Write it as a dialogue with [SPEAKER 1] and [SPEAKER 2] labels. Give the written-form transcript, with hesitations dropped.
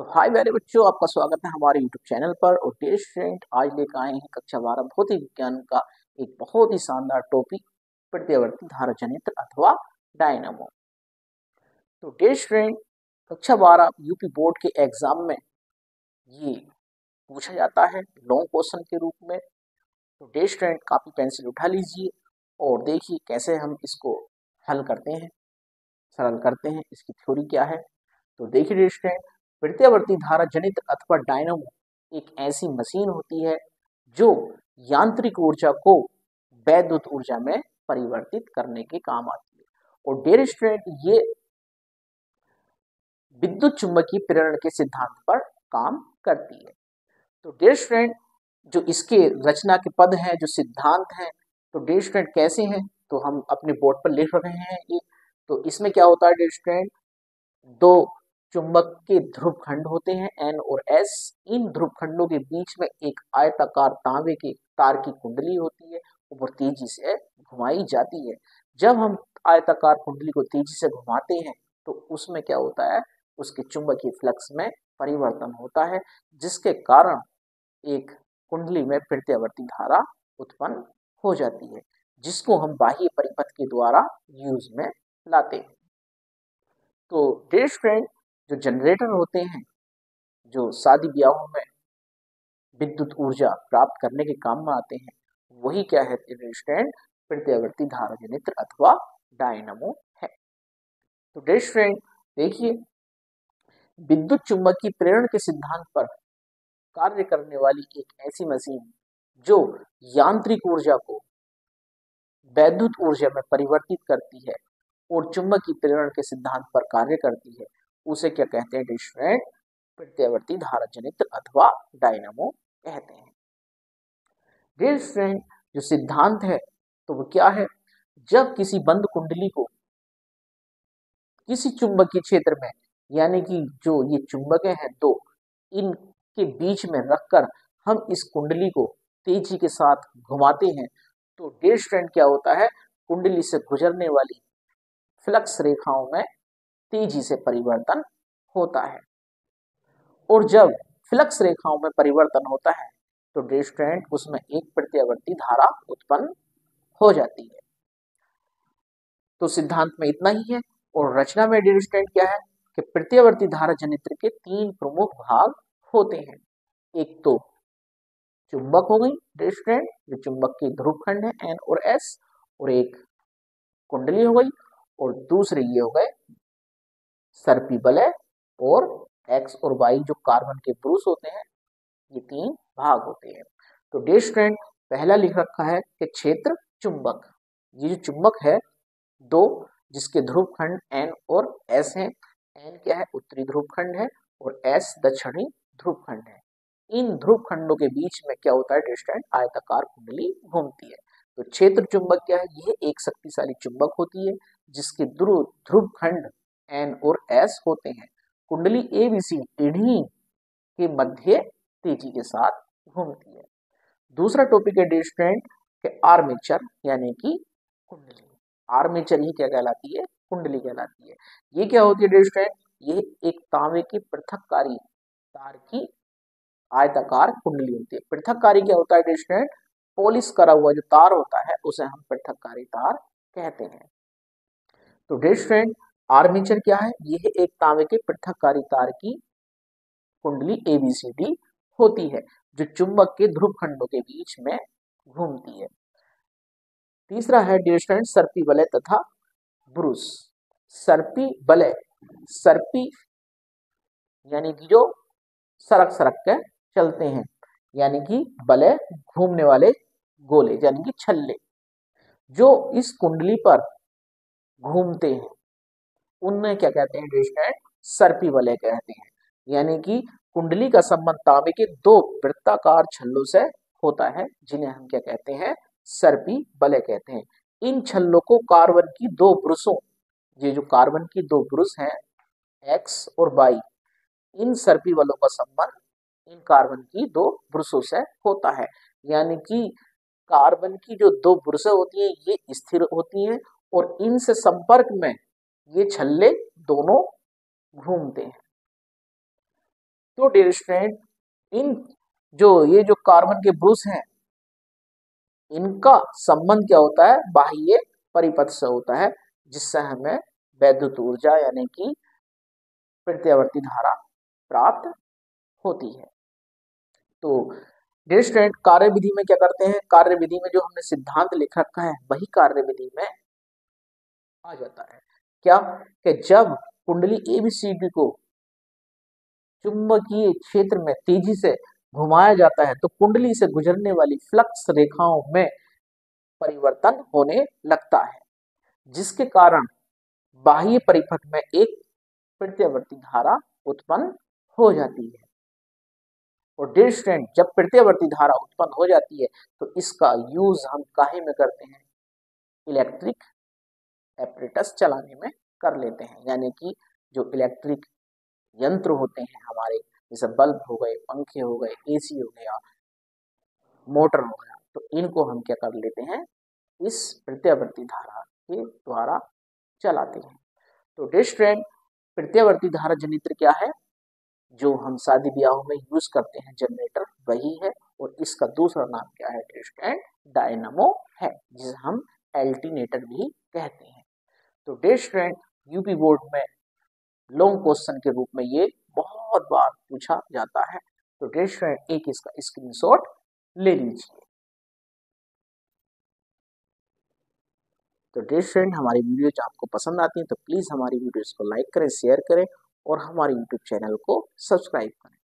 [SPEAKER 1] तो हाय प्यारे बच्चों, आपका स्वागत है हमारे यूट्यूब चैनल पर। और डेयर स्टूडेंट, आज लेकर आए हैं कक्षा 12 भौतिक विज्ञान का एक बहुत ही शानदार टॉपिक, प्रत्यावर्ती धारा जनित्र अथवा डायनामो। तो डेयर स्टूडेंट, कक्षा 12 यूपी बोर्ड के एग्जाम में ये पूछा जाता है लॉन्ग क्वेश्चन के रूप में। तो डेयर स्टूडेंट, कॉपी पेंसिल उठा लीजिए और देखिए कैसे हम इसको हल करते हैं, सरल करते हैं। इसकी थ्योरी क्या है तो देखिए डियर स्टूडेंट, प्रत्यावर्ती धारा जनित्र अथवा डायनामो एक ऐसी मशीन होती है जो यांत्रिक ऊर्जा को वैद्युत ऊर्जा में परिवर्तित करने के काम आती है। और डियर स्टूडेंट, ये विद्युत चुंबकीय प्रेरण के सिद्धांत पर काम करती है। तो डियर स्टूडेंट, जो इसके रचना के पद हैं, जो सिद्धांत हैं, तो डियर स्टूडेंट कैसे हैं तो हम अपने बोर्ड पर लिख रहे हैं ये। तो इसमें क्या होता है डियर स्टूडेंट, दो चुंबक के ध्रुव खंड होते हैं N और S। इन ध्रुव खंडों के बीच में एक आयताकार तांबे के तार की कुंडली होती है, वो तेजी से घुमाई जाती है। जब हम आयताकार कुंडली को तेजी से घुमाते हैं तो उसमें क्या होता है, उसके चुंबकीय फ्लक्स में परिवर्तन होता है, जिसके कारण एक कुंडली में प्रत्यावर्ती धारा उत्पन्न हो जाती है, जिसको हम बाह्य परिपथ के द्वारा यूज में लाते हैं। तो डियर स्टूडेंट, जो जनरेटर होते हैं, जो शादी ब्याहों में विद्युत ऊर्जा प्राप्त करने के काम में आते हैं, वही क्या है डियर स्टूडेंट, प्रत्यावर्ती धारा जनित्र अथवा डायनामो है। तो डियर स्टूडेंट देखिए, विद्युत चुंबकीय प्रेरण के सिद्धांत पर कार्य करने वाली एक ऐसी मशीन जो यांत्रिक ऊर्जा को वैद्युत ऊर्जा में परिवर्तित करती है और चुंबकीय प्रेरण के सिद्धांत पर कार्य करती है, उसे क्या कहते हैं डियर स्टूडेंट, प्रत्यावर्ती धारा जनित्र अथवा डायनामो कहते हैं। डियर स्टूडेंट, जो सिद्धांत है तो वो क्या है, जब किसी बंद कुंडली को किसी चुंबकीय क्षेत्र में, यानी कि जो ये चुंबकें हैं दो, इनके बीच में रखकर हम इस कुंडली को तेजी के साथ घुमाते हैं, तो डियर स्टूडेंट क्या होता है, कुंडली से गुजरने वाली फ्लक्स रेखाओं में तेजी से परिवर्तन होता है। और जब फ्लक्स रेखाओं में परिवर्तन होता है तो डियर स्टूडेंट उसमें एक प्रत्यावर्ती धारा उत्पन्न हो जाती है। तो सिद्धांत में इतना ही है। और रचना में डियर स्टूडेंट क्या है कि प्रत्यावर्ती धारा जनित्र के तीन प्रमुख भाग होते हैं। एक तो चुंबक हो गई डियर स्टूडेंट, जो चुंबक के ध्रुव खंड है N और S, और एक कुंडली हो गई, और दूसरे ये हो गए सर्पी वलय और X और Y जो कार्बन के पुरुष होते हैं, ये तीन भाग होते हैं। तो डियर स्टूडेंट, पहला लिख रखा है कि क्षेत्र चुंबक, ये जो चुंबक है दो, जिसके ध्रुव खंड N और S हैं। N क्या है, उत्तरी ध्रुव खंड है, और S दक्षिणी ध्रुव खंड है। इन ध्रुव खंडों के बीच में क्या होता है डियर स्टूडेंट, आयताकार कुंडली घूमती है। तो क्षेत्र चुंबक क्या है, यह एक शक्तिशाली चुंबक होती है जिसके ध्रुव ध्रुव खंड N और S होते हैं। कुंडली ABC इन्हीं के मध्य तेजी के साथ घूमती है। दूसरा टॉपिक है डियर स्टूडेंट कि आर्मेचर, यानी कि कुंडली। आर्मेचर ही क्या कहलाती है, कुंडली कहलाती है। ये क्या होती है डियर स्टूडेंट, ये एक तांबे की पृथककारी तार की आयताकार कुंडली होती है। पृथककारी क्या होता है डियर स्टूडेंट, पॉलिश करा हुआ जो तार होता है उसे हम पृथककारी तार कहते हैं। तो डियर स्टूडेंट, आर्मेचर क्या है, यह एक तांबे के पृथककारी तार की कुंडली ABCD होती है, जो चुंबक के ध्रुव खंडों के बीच में घूमती है। तीसरा है डियर स्टूडेंट सर्पी वलय तथा ब्रूस। सर्पी वलय, सर्पी यानी कि जो सरक सरक के चलते हैं, यानी कि वलय घूमने वाले गोले, यानी कि छल्ले जो इस कुंडली पर घूमते हैं, उनमें क्या कहते हैं डियर स्टूडेंट, सर्पी वलय कहते हैं। यानी कि कुंडली का संबंध तांबे के दो वृत्ताकार छल्लों से होता है, जिन्हें हम क्या कहते हैं, सर्पी वलय कहते हैं। इन छल्लों को कार्बन की दो ब्रुशों, ये जो कार्बन की दो ब्रुश हैं X और Y, इन सर्पी वलयों का संबंध इन कार्बन की दो ब्रुशों से होता है। यानी कि कार्बन की जो दो ब्रुशें होती हैं ये स्थिर होती हैं और इनसे संपर्क में ये छल्ले दोनों घूमते हैं। तो डियर स्टूडेंट, इन ये जो कार्बन के ब्रूस हैं, इनका संबंध क्या होता है, बाह्य परिपथ से होता है, जिससे हमें वैद्युत ऊर्जा यानी कि प्रत्यावर्ती धारा प्राप्त होती है। तो डियर स्टूडेंट, कार्य विधि में क्या करते हैं, कार्य विधि में जो हमने सिद्धांत लिख रखा है वही कार्य विधि में आ जाता है। क्या कि जब कुंडली एबीसीडी को चुंबकीय क्षेत्र में तेजी से घुमाया जाता है तो कुंडली से गुजरने वाली फ्लक्स रेखाओं में परिवर्तन होने लगता है, जिसके कारण बाह्य परिपथ में एक प्रत्यावर्ती धारा उत्पन्न हो जाती है। और डियर स्टूडेंट, जब प्रत्यावर्ती धारा उत्पन्न हो जाती है तो इसका यूज हम काहे में करते हैं, इलेक्ट्रिक एपरेटस चलाने में कर लेते हैं। यानी कि जो इलेक्ट्रिक यंत्र होते हैं हमारे, जैसे बल्ब हो गए, पंखे हो गए, एसी हो गया, मोटर हो गया, तो इनको हम क्या कर लेते हैं, इस प्रत्यावर्ती धारा के द्वारा चलाते हैं। तो डियर स्टूडेंट, प्रत्यावर्ती धारा जनित्र क्या है, जो हम शादी ब्याहों में यूज करते हैं जनरेटर, वही है। और इसका दूसरा नाम क्या है डियर स्टूडेंट, डायनामो है, जिसे हम एल्टरनेटर भी कहते हैं। तो डियर स्टूडेंट, यूपी बोर्ड में लॉन्ग क्वेश्चन के रूप में ये बहुत बार पूछा जाता है। तो डियर स्टूडेंट, एक इसका स्क्रीनशॉट ले लीजिए। तो डियर स्टूडेंट, हमारी वीडियोज आपको पसंद आती है तो प्लीज हमारी वीडियोज को लाइक करें, शेयर करें और हमारे यूट्यूब चैनल को सब्सक्राइब करें।